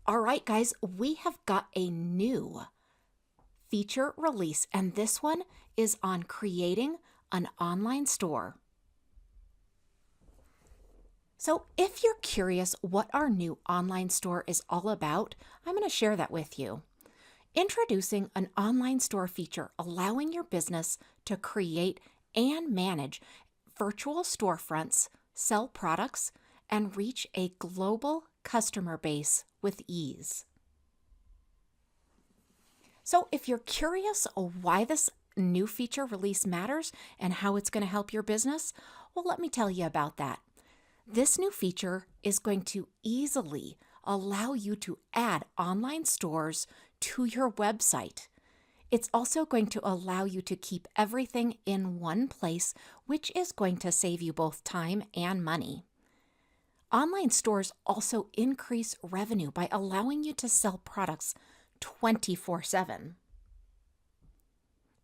All right, guys, we have got a new feature release, and this one is on creating an online store. So if you're curious what our new online store is all about, I'm going to share that with you. Introducing an online store feature allowing your business to create and manage virtual storefronts, sell products, and reach a global customer base with ease. So if you're curious why this new feature release matters and how it's going to help your business, well, let me tell you about that. This new feature is going to easily allow you to add online stores to your website. It's also going to allow you to keep everything in one place, which is going to save you both time and money. Online stores also increase revenue by allowing you to sell products 24/7.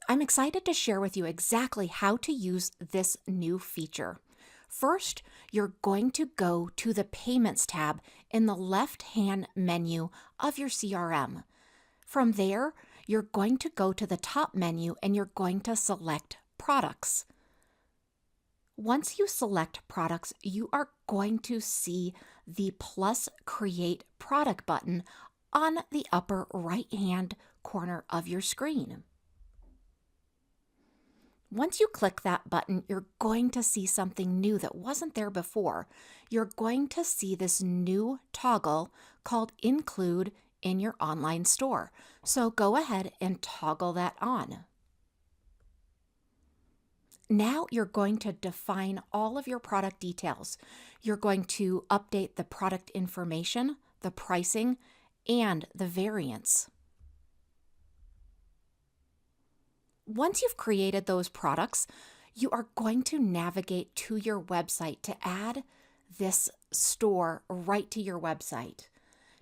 I'm excited to share with you exactly how to use this new feature. First, you're going to go to the Payments tab in the left-hand menu of your CRM. From there, you're going to go to the top menu and you're going to select Products. Once you select Products, you are going to see the plus Create Product button on the upper right-hand corner of your screen. Once you click that button, you're going to see something new that wasn't there before. You're going to see this new toggle called Include in your online store. So go ahead and toggle that on. Now you're going to define all of your product details. You're going to update the product information, the pricing, and the variants. Once you've created those products, you are going to navigate to your website to add this store right to your website.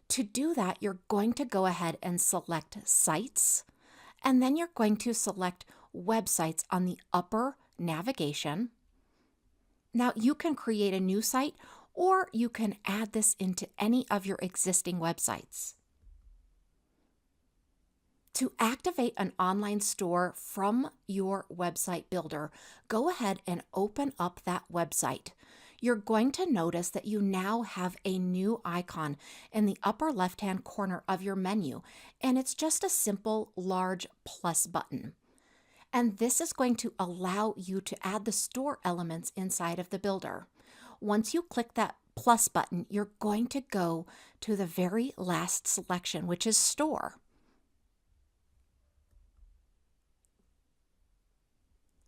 To do that, you're going to go ahead and select Sites, and then you're going to select Websites on the upper navigation. Now you can create a new site or you can add this into any of your existing websites. To activate an online store from your website builder, go ahead and open up that website. You're going to notice that you now have a new icon in the upper left-hand corner of your menu, and it's just a simple large plus button. And this is going to allow you to add the store elements inside of the builder. Once you click that plus button, you're going to go to the very last selection, which is Store.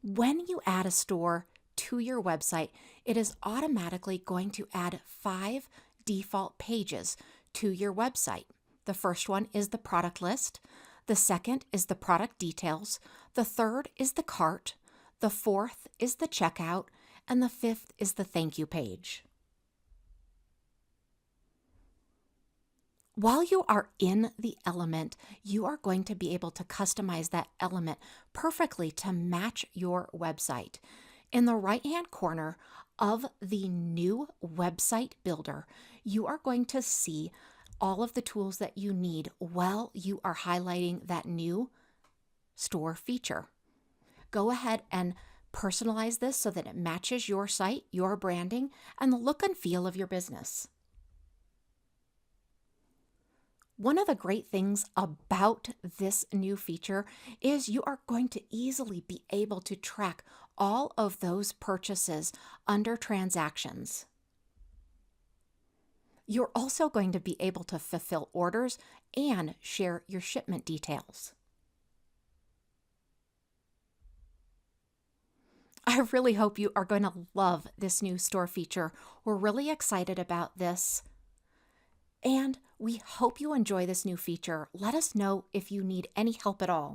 When you add a store to your website, it is automatically going to add 5 default pages to your website. The first one is the product list. The second is the product details. The third is the cart. The fourth is the checkout. And the fifth is the thank you page. While you are in the element, you are going to be able to customize that element perfectly to match your website. In the right-hand corner of the new website builder, you are going to see all of the tools that you need while you are highlighting that new store feature. Go ahead and personalize this so that it matches your site, your branding, and the look and feel of your business. One of the great things about this new feature is you are going to easily be able to track all of those purchases under transactions. You're also going to be able to fulfill orders and share your shipment details. I really hope you are going to love this new store feature. We're really excited about this. And we hope you enjoy this new feature. Let us know if you need any help at all.